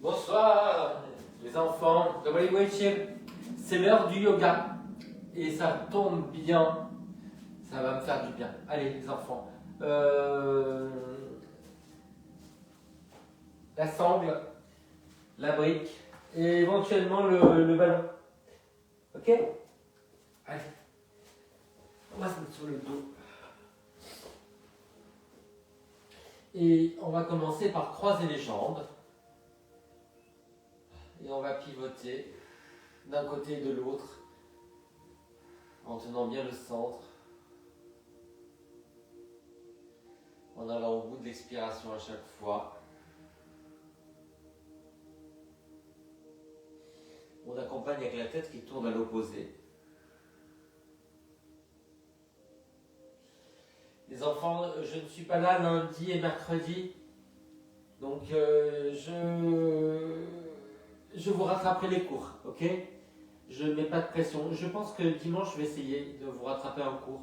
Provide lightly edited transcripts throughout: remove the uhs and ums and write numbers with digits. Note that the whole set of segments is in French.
Bonsoir les enfants, c'est l'heure du yoga et ça tombe bien, ça va me faire du bien. Allez les enfants, la sangle, la brique et éventuellement le ballon. Ok? Allez, on va se mettre sur le dos. Et on va commencer par croiser les jambes. Et on va pivoter d'un côté et de l'autre en tenant bien le centre, en allant au bout de l'expiration à chaque fois. On accompagne avec la tête qui tourne à l'opposé. Les enfants, je ne suis pas là lundi et mercredi, donc je vous rattraperai les cours, ok? Je ne mets pas de pression. Je pense que dimanche, je vais essayer de vous rattraper un cours.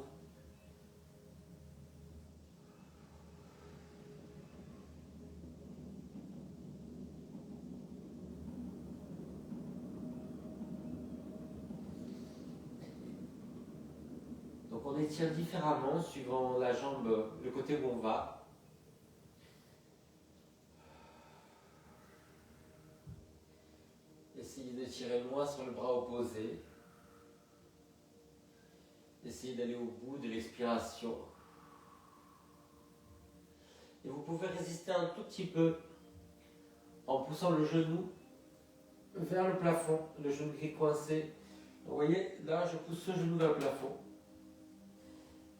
Donc on étire différemment suivant la jambe, le côté où on va. Essayez d'étirer moins sur le bras opposé. Essayez d'aller au bout de l'expiration. Et vous pouvez résister un tout petit peu en poussant le genou vers le plafond, le genou qui est coincé. Vous voyez, là, je pousse ce genou vers le plafond.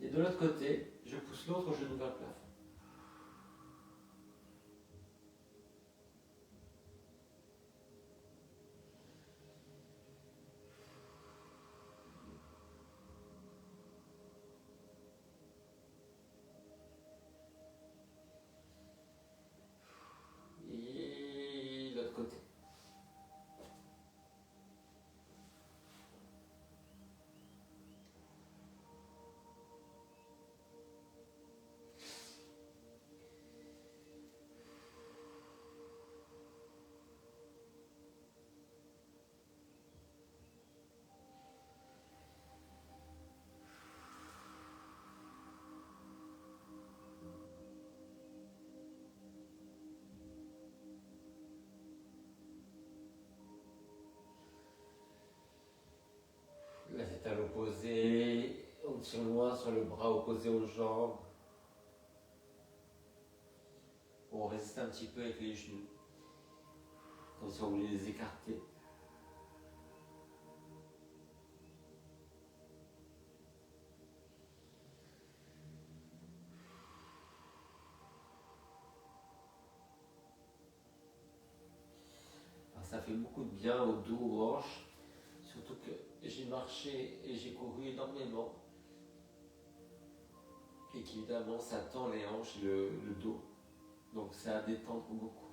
Et de l'autre côté, je pousse l'autre genou vers le plafond. Et l'autre côté. La tête à l'opposé, on tire loin sur le bras opposé aux jambes. On résiste un petit peu avec les genoux, comme si on voulait les écarter. Alors, ça fait beaucoup de bien au dos, aux hanches, surtout que j'ai marché et j'ai couru énormément. Et qu'évidemment ça tend les hanches et le dos. Donc ça à détendre beaucoup.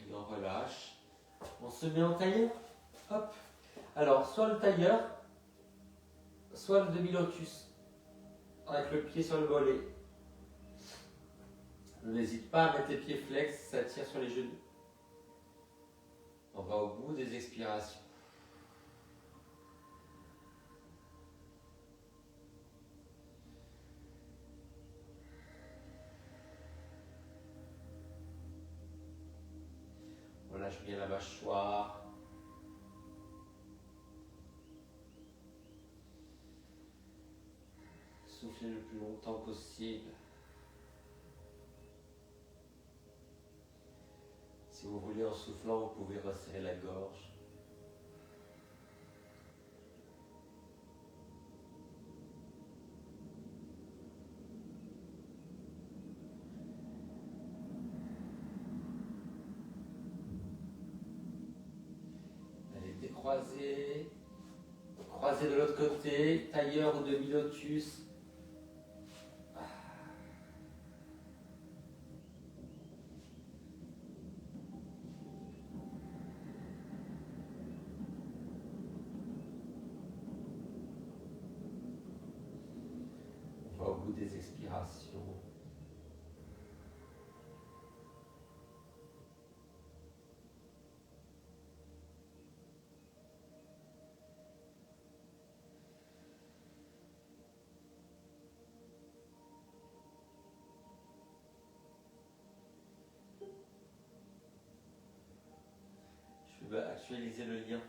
Et on relâche. On se met en tailleur. Hop. Alors soit le tailleur, soit le demi-lotus. Avec le pied sur le mollet. N'hésite pas à mettre les pieds flex, ça tire sur les genoux. On va au bout des expirations. On lâche bien la mâchoire. Soufflez le plus longtemps possible. Si vous voulez, en soufflant, vous pouvez resserrer la gorge. Allez, décroiser. Croiser de l'autre côté, tailleur ou demi-lotus. visualiser le lien.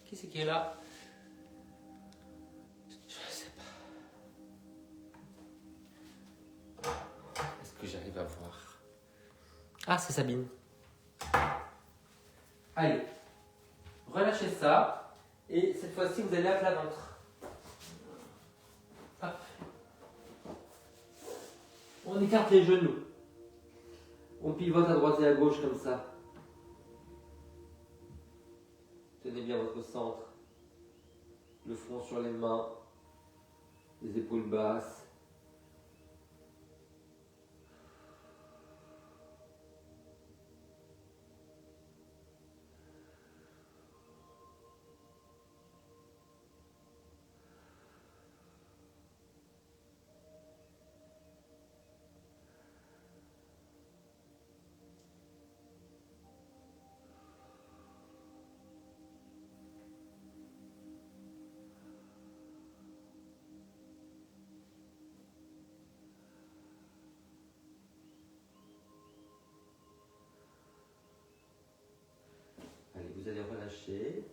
Qui c'est qui est là? Je ne sais pas. Est-ce que j'arrive à voir? Ah, c'est Sabine. Allez, relâchez ça. Et cette fois-ci, vous allez à plat ventre. Hop. On écarte les genoux. On pivote à droite et à gauche comme ça. Tenez bien votre centre. Le front sur les mains. Les épaules basses. Allez, vous allez relâcher.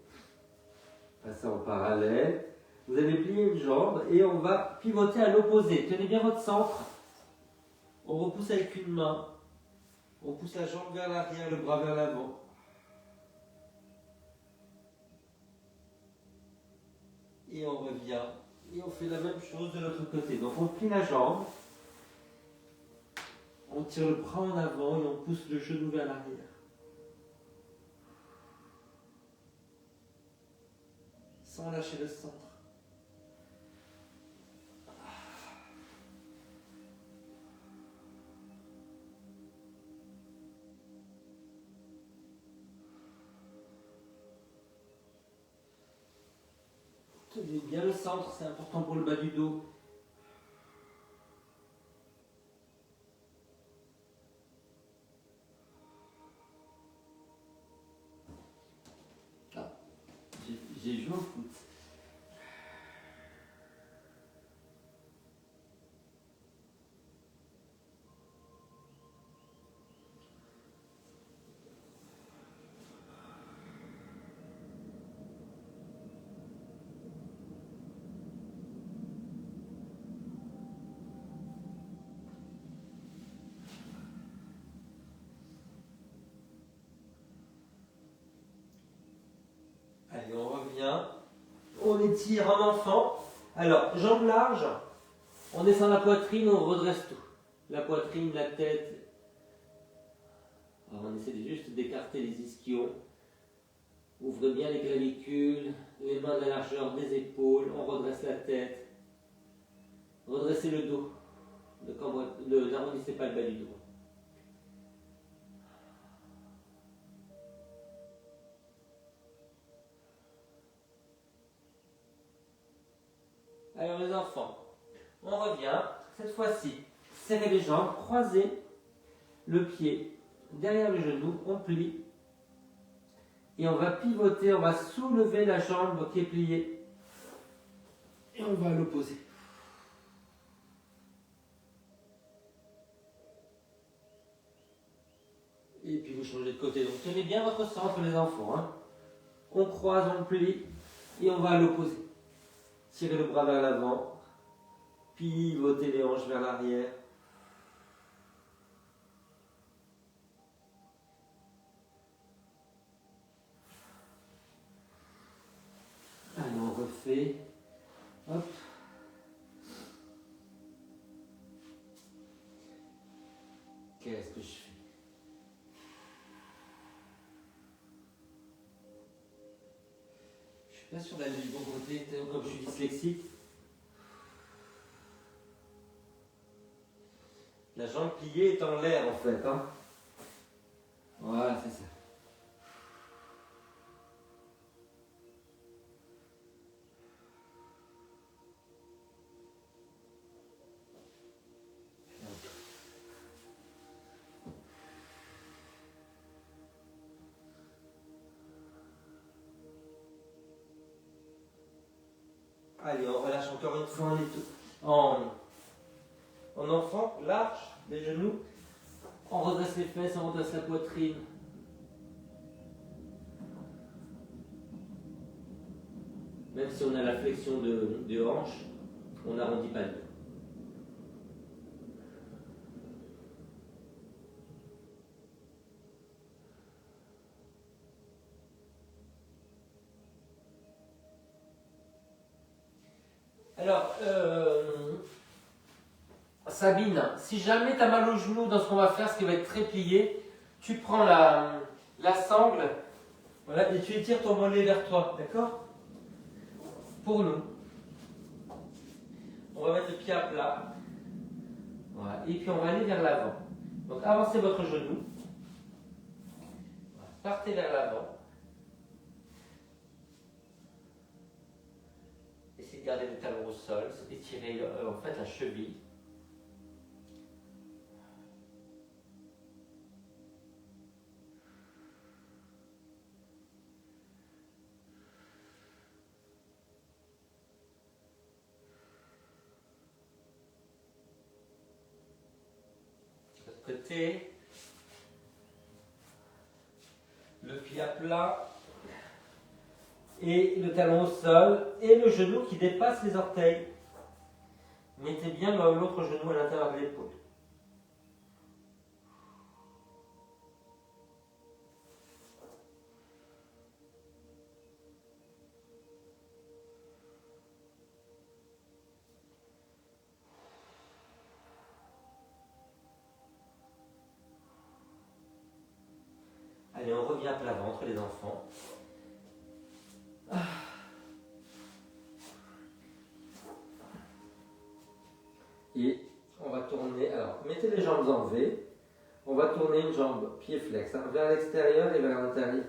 Passer en parallèle. Vous allez plier une jambe et on va pivoter à l'opposé. Tenez bien votre centre. On repousse avec une main. On pousse la jambe vers l'arrière, le bras vers l'avant. Et on revient. Et on fait la même chose de l'autre côté. Donc on plie la jambe. On tire le bras en avant et on pousse le genou vers l'arrière. Sans lâcher le centre. Tenez bien le centre, c'est important pour le bas du dos. Ah, j'ai joué au foot. Allez, on revient. On étire en enfant. Alors, jambes larges. On descend la poitrine, on redresse tout. La poitrine, la tête. Alors, on essaie juste d'écarter les ischions. Ouvrez bien les clavicules, les mains de la largeur des épaules. On redresse la tête. Redressez le dos. N'arrondissez pas le bas du dos. Alors les enfants, on revient. Cette fois-ci, serrez les jambes, croisez le pied derrière le genou, on plie. Et on va pivoter, on va soulever la jambe qui est pliée. Et on va l'opposer. Et puis vous changez de côté. Donc tenez bien votre centre les enfants. Hein. On croise, on plie et on va à l'opposé. Tirez le bras vers l'avant. Pivotez les hanches vers l'arrière. Allez, on refait. Hop. Qu'est-ce que je fais? Je suis pas sûr d'aller du bon côté, comme je suis dyslexique. La jambe pliée est en l'air en fait. Hein. Voilà, c'est ça. Allez, on relâche encore une fois, on est tout. En enfant, large, les genoux. On redresse les fesses, on redresse la poitrine. Même si on a la flexion de hanche, on n'arrondit pas le dos. Alors, Sabine, si jamais tu as mal au genou dans ce qu'on va faire, ce qui va être très plié, tu prends la sangle, voilà, et tu étires ton mollet vers toi, d'accord? Pour nous. On va mettre le pied à plat. Voilà, et puis on va aller vers l'avant. Donc avancez votre genou. Voilà, partez vers l'avant. Essayez de garder le talon au sol, étirez en fait la cheville. Côté, le pied à plat et le talon au sol et le genou qui dépasse les orteils. Mettez bien l'autre genou à l'intérieur de l'épaule. Allez, on revient à plat ventre les enfants. Et on va tourner, alors mettez les jambes en V, on va tourner une jambe pied flex vers l'extérieur et vers l'intérieur.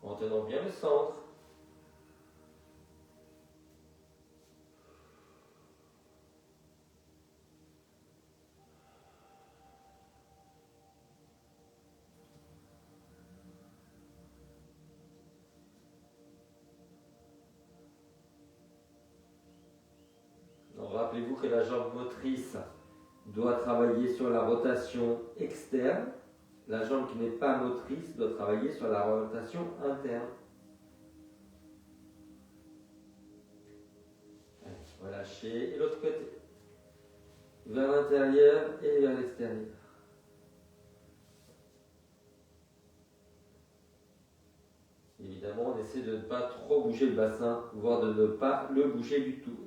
En tenant bien le centre. Rappelez-vous que la jambe motrice doit travailler sur la rotation externe. La jambe qui n'est pas motrice doit travailler sur la rotation interne. Allez, relâchez. Et l'autre côté. Vers l'intérieur et vers l'extérieur. Évidemment, on essaie de ne pas trop bouger le bassin, voire de ne pas le bouger du tout.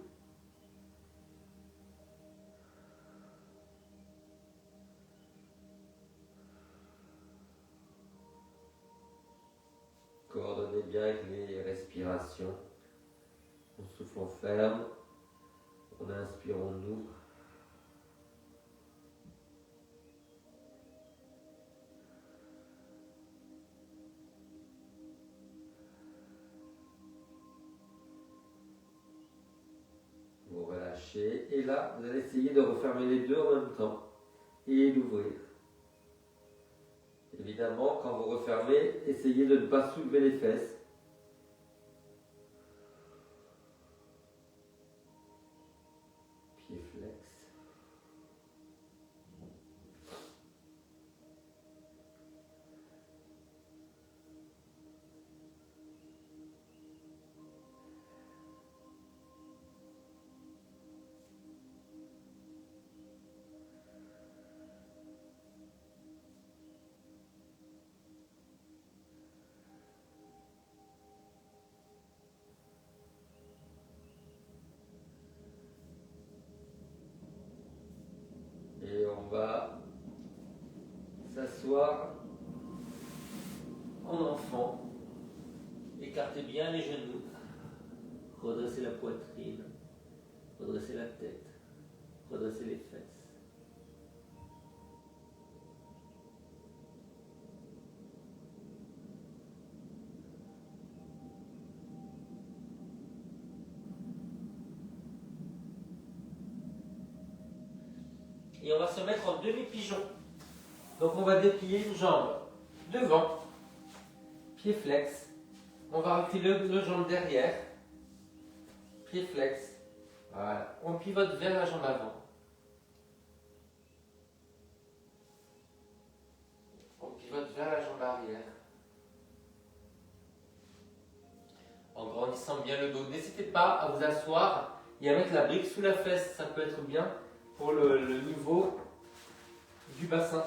Coordonnez bien avec les respirations. On souffle, on ferme. On inspire, on ouvre. Vous relâchez. Et là, vous allez essayer de refermer les deux en même temps et d'ouvrir. Évidemment, quand vous refermez, essayez de ne pas soulever les fesses. Pied flex. Et on va s'asseoir en enfant. Écartez bien les genoux. Redressez la poitrine. Redressez la tête. Redressez les fesses. Et on va se mettre en demi-pigeon. Donc on va déplier une jambe devant, pied flex, On va reculer le jambe derrière. Pied flex. Voilà. On pivote vers la jambe avant. On pivote vers la jambe arrière. En grandissant bien le dos. N'hésitez pas à vous asseoir et à mettre la brique sous la fesse. Ça peut être bien pour le niveau du bassin.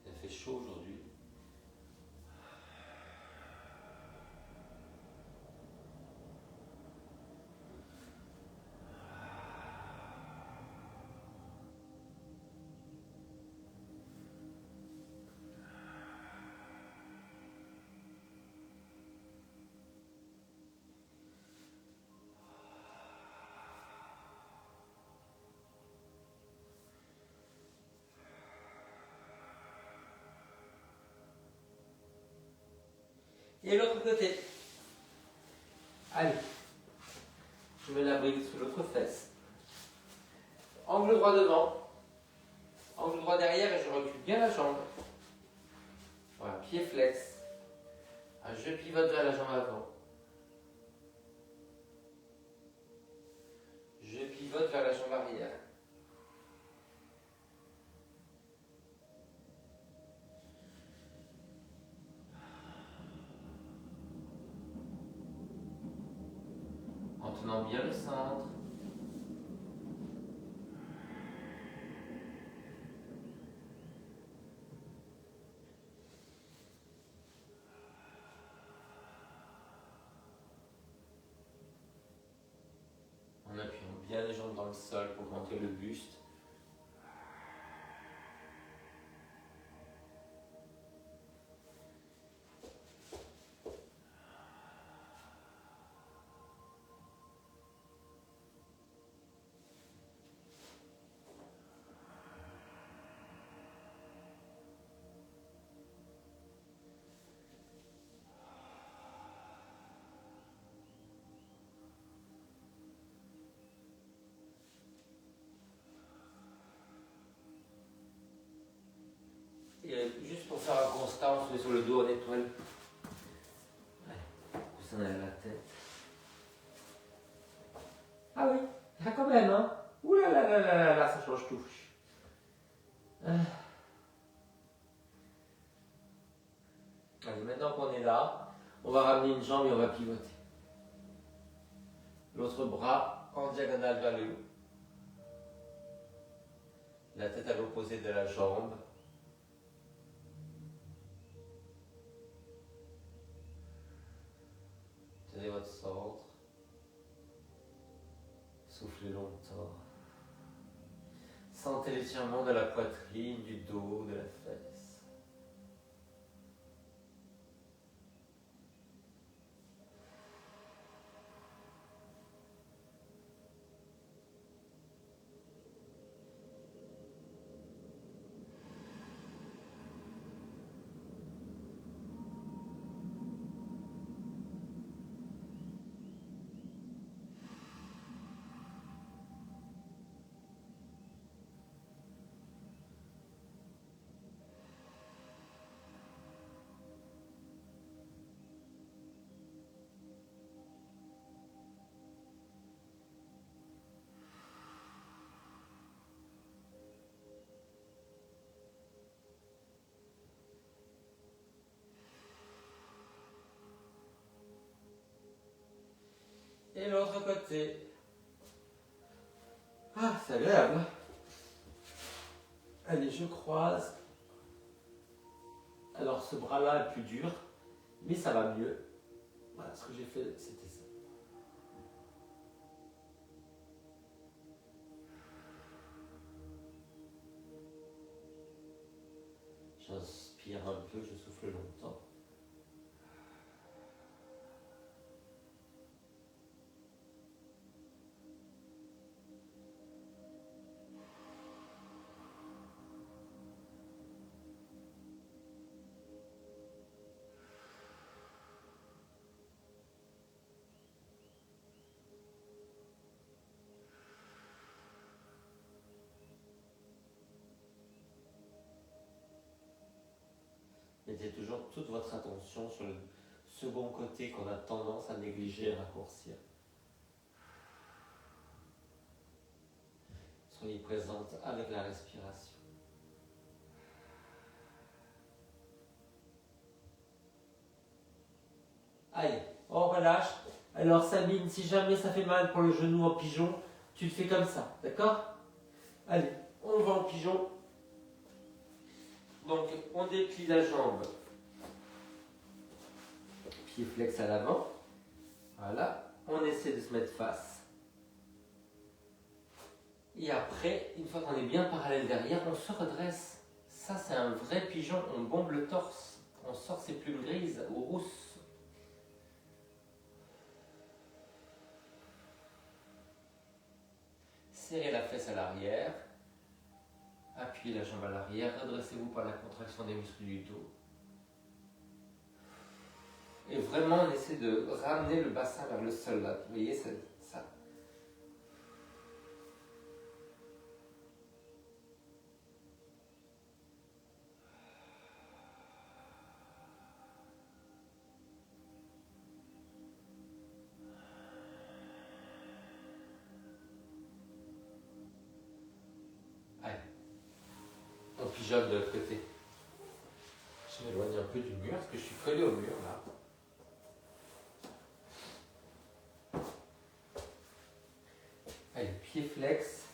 Il fait chaud aujourd'hui. Et l'autre côté. Allez. Je mets la brique sous l'autre fesse. Angle droit devant. Angle droit derrière et je recule bien la jambe. Voilà, pied flex. Je pivote vers la jambe avant. Je pivote vers la jambe arrière. En tenant bien le centre. En appuyant bien les jambes dans le sol pour augmenter le buste. Et juste pour faire un constat, on se met sur le dos en étoile. Ouais, vous en avez la tête. Ah oui, ah quand même, hein. Ouh là là là là là là, ça change tout. Allez, maintenant qu'on est là, on va ramener une jambe et on va pivoter. L'autre bras en diagonale vers le haut. La tête à l'opposé de la jambe. Tenez votre centre. Soufflez longtemps. Sentez l'étirement de la poitrine, du dos, de la fesse. Et l'autre côté. Ah, c'est agréable. Allez, je croise. Alors, ce bras-là est plus dur, mais ça va mieux. Voilà, ce que j'ai fait, c'était ça. J'inspire un peu, je souffle longtemps. Mettez toujours toute votre attention sur le second côté qu'on a tendance à négliger et raccourcir. Soyez présente avec la respiration. Allez, on relâche. Alors Sabine, si jamais ça fait mal pour le genou en pigeon, tu le fais comme ça, d'accord? Allez, on va en pigeon. Donc, on déplie la jambe. Pied flex à l'avant. Voilà. On essaie de se mettre face. Et après, une fois qu'on est bien parallèle derrière, on se redresse. Ça, c'est un vrai pigeon. On bombe le torse. On sort ses plumes grises ou rousses. Serrez la fesse à l'arrière. Appuyez la jambe à l'arrière. Redressez-vous par la contraction des muscles du dos. Et vraiment, on essaie de ramener le bassin vers le sol. Là. Vous voyez, ça. Allez. On pigeonne de l'autre côté. Je m'éloigne un peu du mur parce que je suis collé au mur là. Allez, pied flex.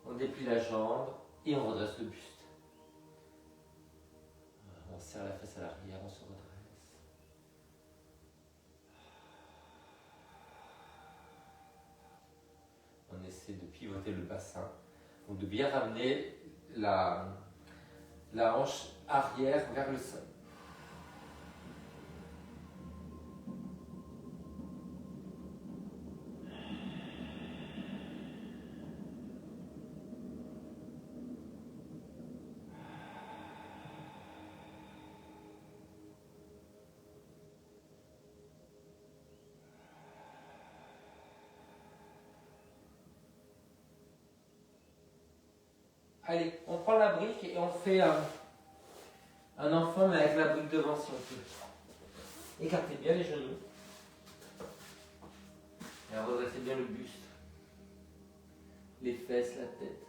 On déplie la jambe et on redresse le buste. On serre la fesse à l'arrière, on se redresse. On essaie de pivoter le bassin. Donc de bien ramener la hanche arrière vers le sol. Allez, on prend la brique et on fait un enfant, mais avec la brique devant si on peut. Écartez bien les genoux. Et redressez bien le buste. Les fesses, la tête.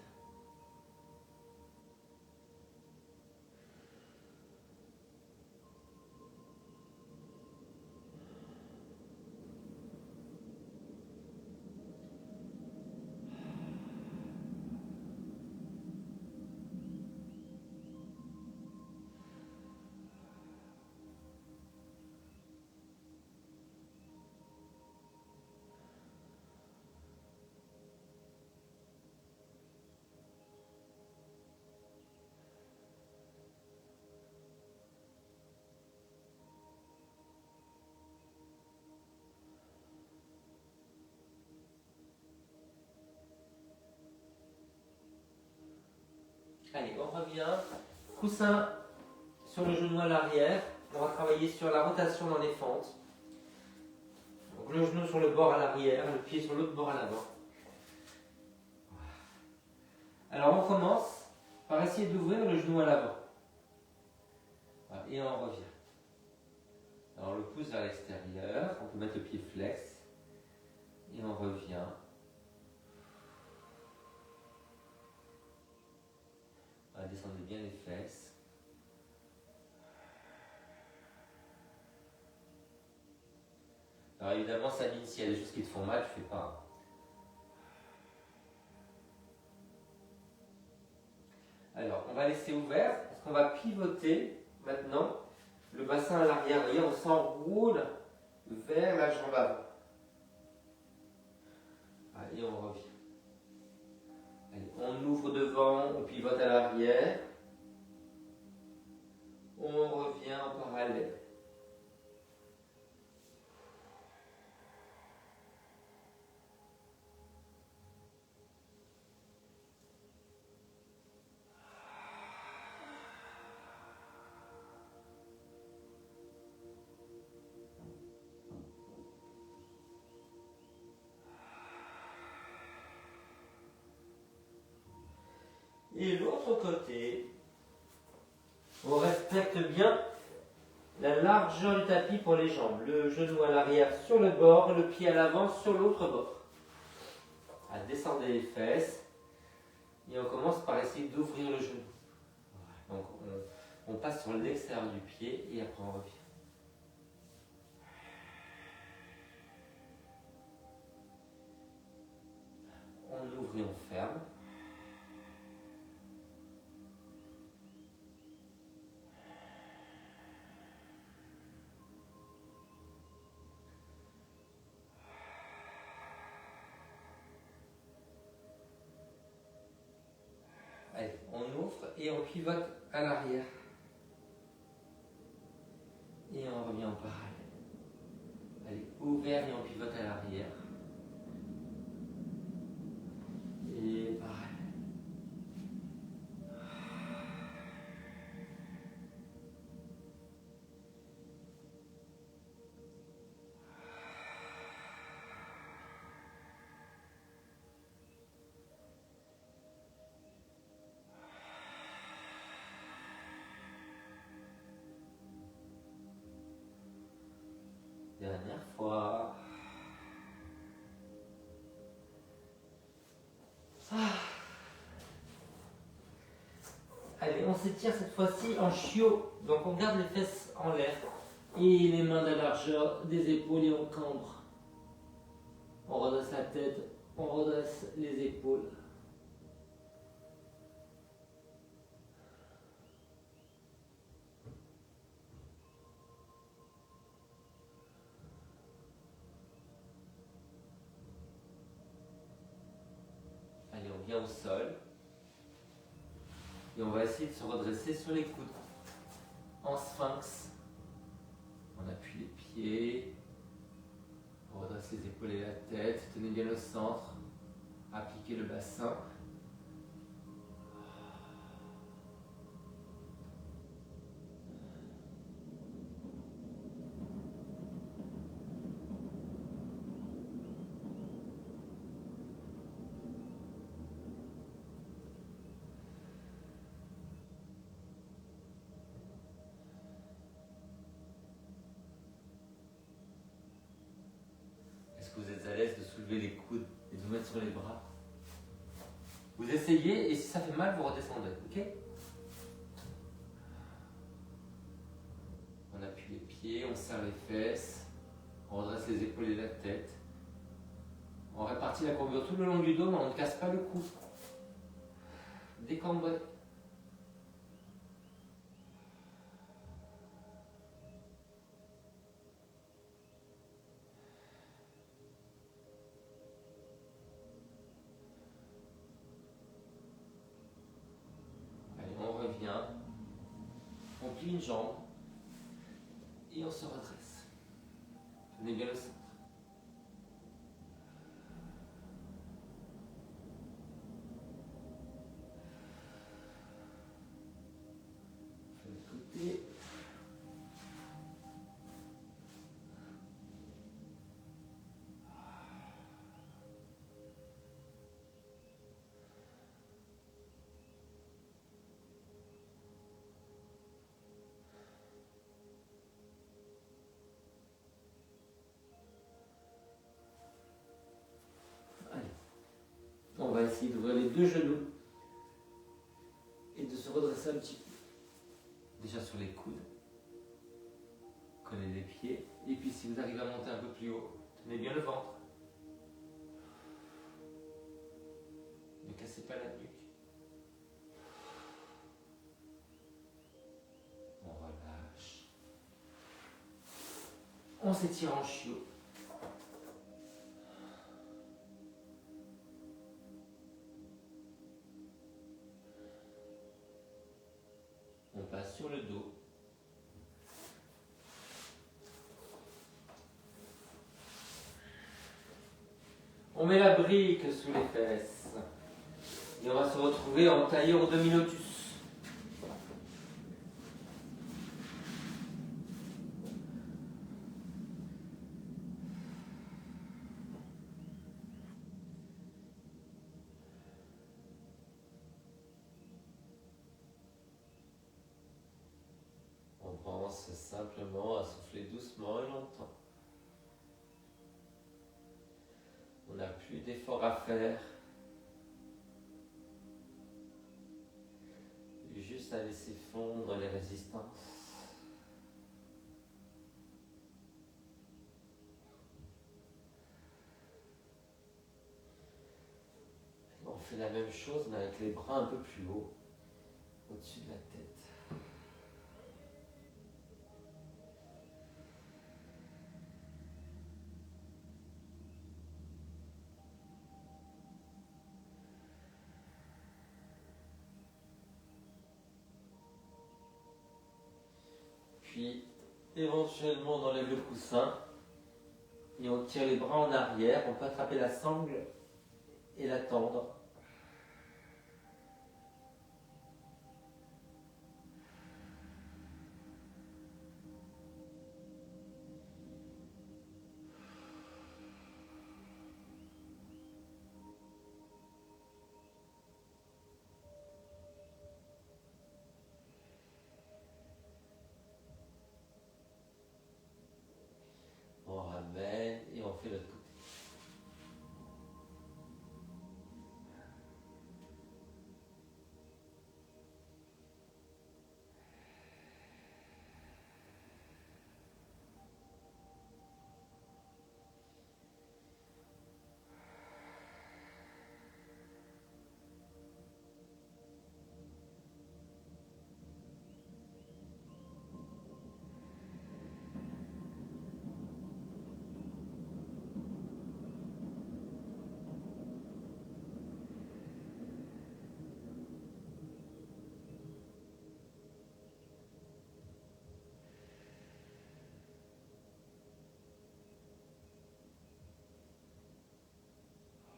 Allez, on revient. Coussin sur le genou à l'arrière. On va travailler sur la rotation dans les fentes. Donc le genou sur le bord à l'arrière, le pied sur l'autre bord à l'avant. Alors on commence par essayer d'ouvrir le genou à l'avant. Voilà, et on revient. Alors on le pousse vers l'extérieur. On peut mettre le pied flex. Et on revient. Voilà, descendez bien les fesses. Alors évidemment, Sabine, s'il y a des choses qui te font mal, tu fais pas. Alors, on va laisser ouvert, parce qu'on va pivoter maintenant le bassin à l'arrière. Vous voyez, on s'enroule vers la jambe avant. Allez, on revient. Allez, on ouvre devant, on pivote à l'arrière. On revient en parallèle. Et l'autre côté, On respecte bien la largeur du tapis pour les jambes. Le genou à l'arrière sur le bord, le pied à l'avant sur l'autre bord. Descendez les fesses. Et on commence par essayer d'ouvrir le genou. Donc on passe sur l'extérieur du pied et après on revient. On ouvre et on ferme. Allez, on ouvre et on pivote à l'arrière. Et on revient en parallèle. Allez, ouvert et on pivote à l'arrière. Et parallèle. Dernière fois. Allez, on s'étire cette fois-ci en chiot. Donc on garde les fesses en l'air et les mains à la largeur des épaules et on cambre. On redresse la tête, on redresse les épaules. Allez, on vient au sol. Et on va essayer de se redresser sur les coudes. En sphinx. On appuie les pieds. On redresse les épaules et la tête. Tenez bien le centre. Appliquez le bassin. Est-ce que vous êtes à l'aise de soulever les coudes et de vous mettre sur les bras? Vous essayez et si ça fait mal, vous redescendez, ok? On appuie les pieds, on serre les fesses, on redresse les épaules et la tête. On répartit la courbure tout le long du dos, mais on ne casse pas le cou. Décambrez. Allez, on revient. On plie une jambe. Et on se redresse. Tenez bien le centre. De l'autre côté. On va essayer d'ouvrir les deux genoux et de se redresser un petit peu. Déjà sur les coudes, collez les pieds. Et puis si vous arrivez à monter un peu plus haut, tenez bien le ventre. Ne cassez pas la nuque. On relâche. On s'étire en chiot. On passe sur le dos. On met la brique sous les fesses. Et on va se retrouver en tailleur demi lotus. commence simplement à souffler doucement et longtemps. On n'a plus d'efforts à faire. Juste à laisser fondre les résistances. On fait la même chose mais avec les bras un peu plus haut, au-dessus de la tête. Puis, éventuellement, on enlève le coussin et on tire les bras en arrière. On peut attraper la sangle et la tendre. On ramène et on fait l'autre côté.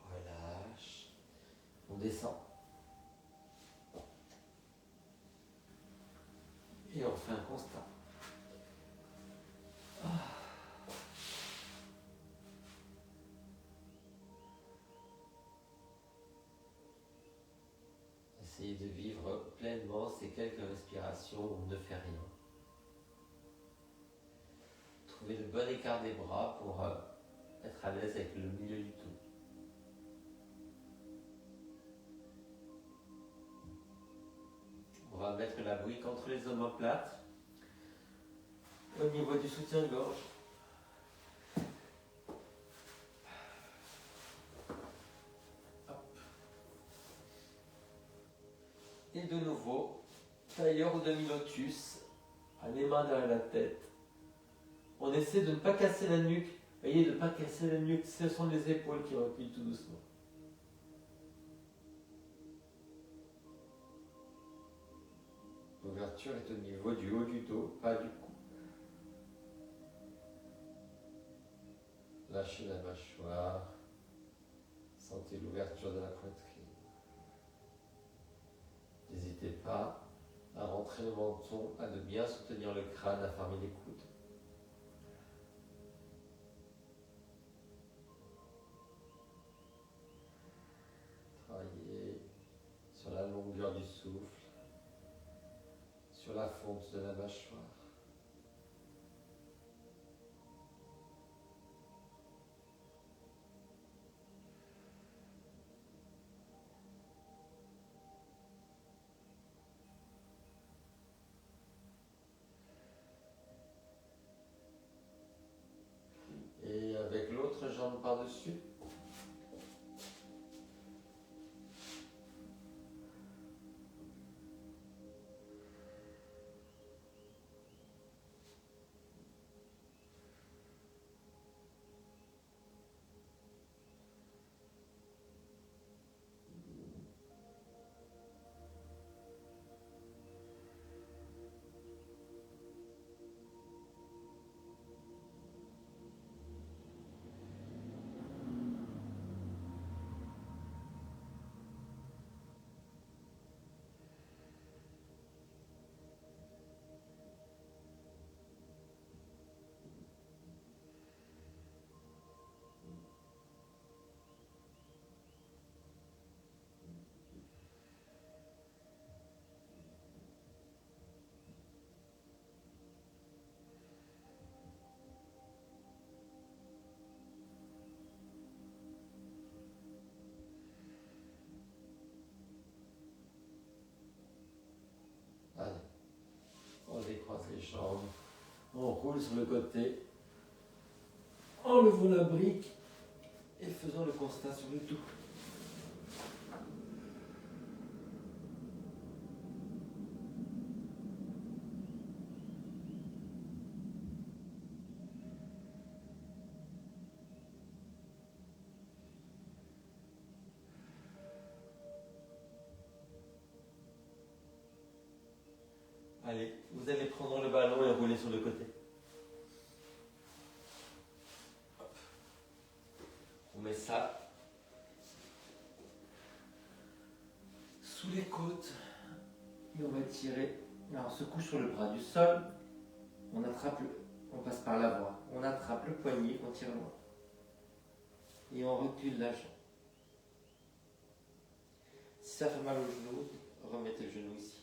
Relâche. On descend. Et on fait un constat. Essayez de vivre pleinement ces quelques respirations où on ne fait rien. Trouvez le bon écart des bras pour être à l'aise avec le milieu du tout. On va mettre la brique entre les omoplates au niveau du soutien-gorge. Et de nouveau, tailleur ou demi-lotus, les mains derrière la tête. On essaie de ne pas casser la nuque. Voyez, de ne pas casser la nuque, ce sont les épaules qui reculent tout doucement. L'ouverture est au niveau du haut du dos, pas du cou. Lâchez la mâchoire. Sentez l'ouverture de la poitrine. N'hésitez pas à rentrer le menton, à de bien soutenir le crâne, à fermer les coudes. Travaillez sur la longueur du souffle, sur la fonte de la mâchoire. Et avec l'autre jambe par-dessus. jambes. On roule sur le côté. Enlevons la brique et faisons le constat sur le dos. Allez, vous allez prendre le ballon et rouler sur le côté. Hop. On met ça sous les côtes et on va tirer. Alors on se couche sur le bras du sol, on passe par l'avant, on attrape le poignet, on tire loin et on recule la jambe. Si ça fait mal au genou, remettez le genou ici.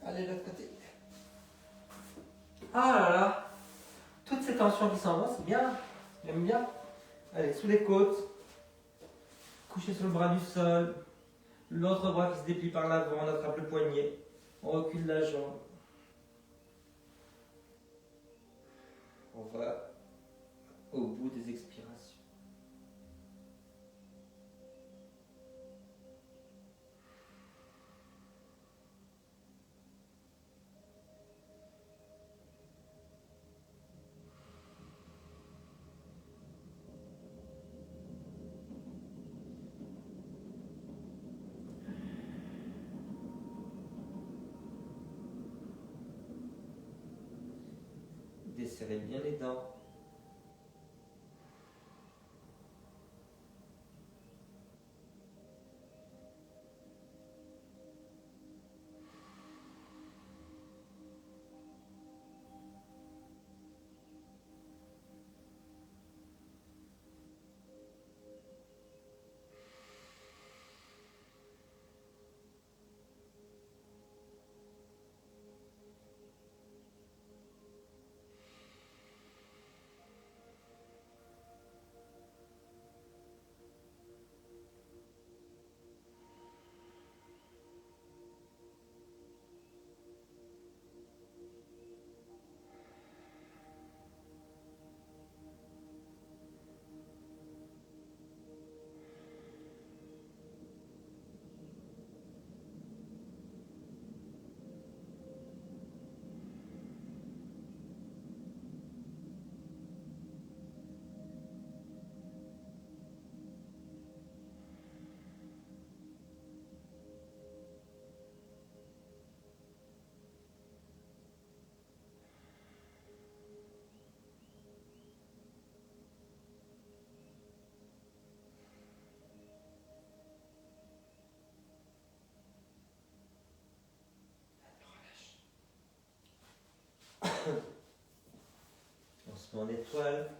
Allez, de l'autre côté. Ah là là, toutes ces tensions qui s'en vont, c'est bien. J'aime bien. Allez, sous les côtes. Couché sur le bras du sol. L'autre bras qui se déplie par l'avant, on attrape le poignet. On recule la jambe. On va au bout des expirations. Desserrez bien les dents. On se met en étoile.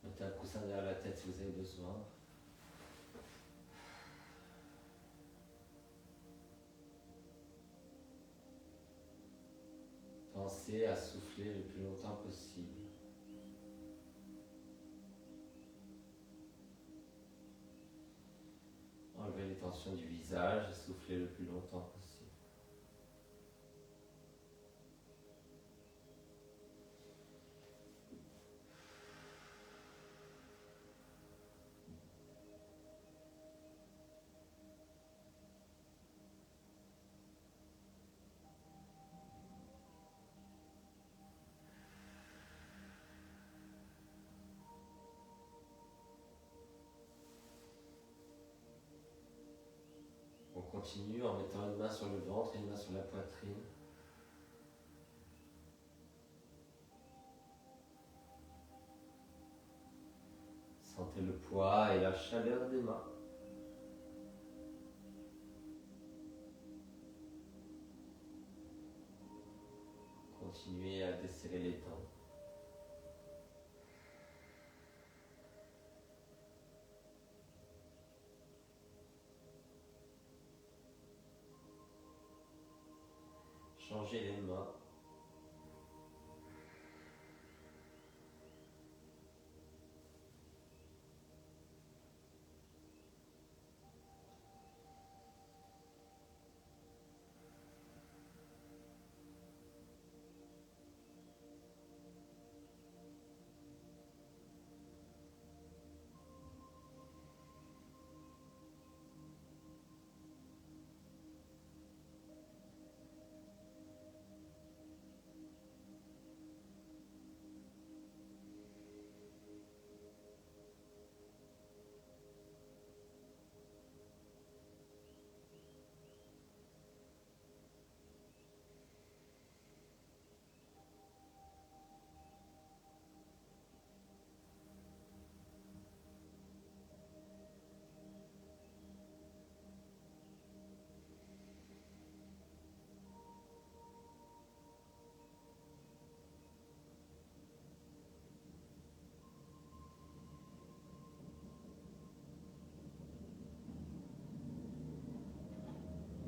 Mettez un coussin derrière la tête si vous avez besoin. Pensez à souffler le plus longtemps possible. Enlevez les tensions du visage et soufflez le plus longtemps possible. continue en mettant une main sur le ventre et une main sur la poitrine. Sentez le poids et la chaleur des mains. Continuez à desserrer les dents. Changez les mains.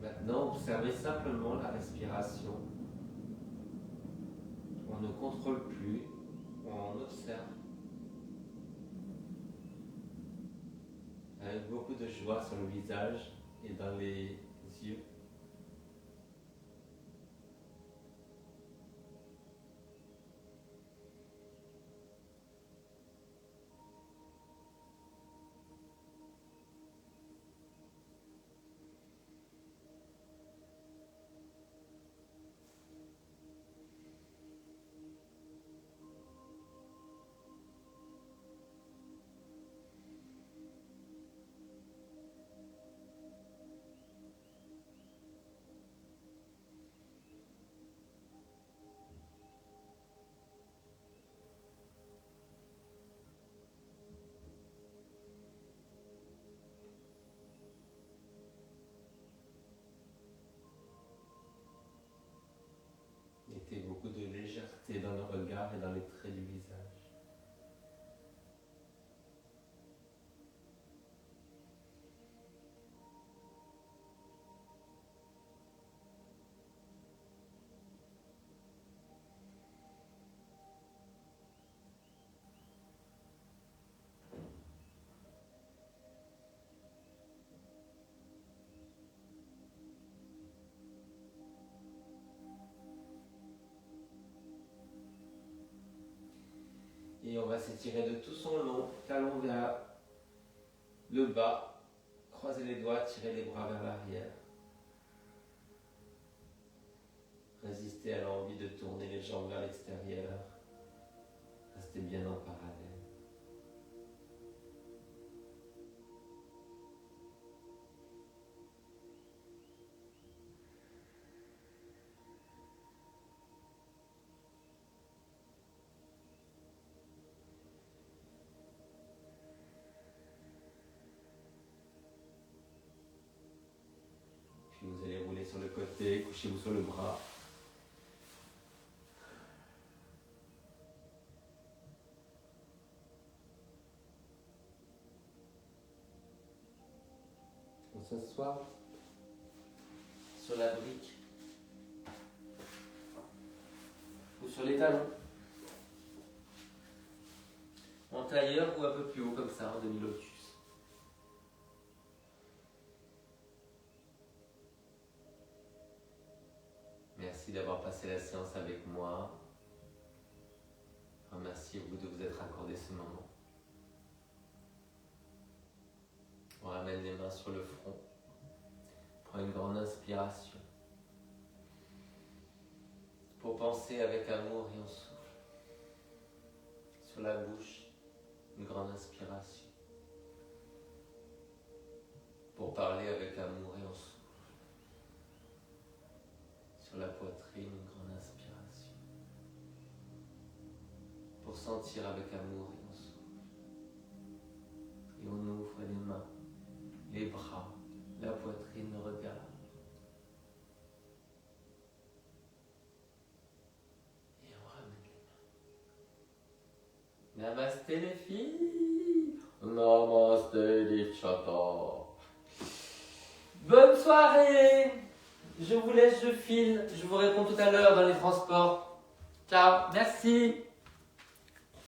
Maintenant, observez simplement la respiration. On ne contrôle plus, on observe. Avec beaucoup de joie sur le visage et dans les yeux. Mettez beaucoup de légèreté dans le regard et dans les traits du visage. Et on va s'étirer de tout son long, talon vers le bas. Croisez les doigts, tirez les bras vers l'arrière. Résistez à l'envie de tourner les jambes vers l'extérieur. Restez bien en parallèle. Puis vous allez rouler sur le côté, couchez-vous sur le bras. On s'assoit sur la brique ou sur les talons. En tailleur ou un peu plus haut comme ça, en demi-lotus. Merci d'avoir passé la séance avec moi. Remerciez-vous de vous être accordé ce moment. On ramène les mains sur le front. Prends une grande inspiration. Pour penser avec amour et on souffle. Sur la bouche, une grande inspiration. Pour parler avec amour et on souffle. poitrine, une grande inspiration. Pour sentir avec amour et on souffle. Et on ouvre les mains, les bras, la poitrine, le regard. Et on ramène les mains. Namasté les filles. Namasté les chatas. Bonne soirée. Je vous laisse, je file. Je vous réponds tout à l'heure dans les transports. Ciao, merci.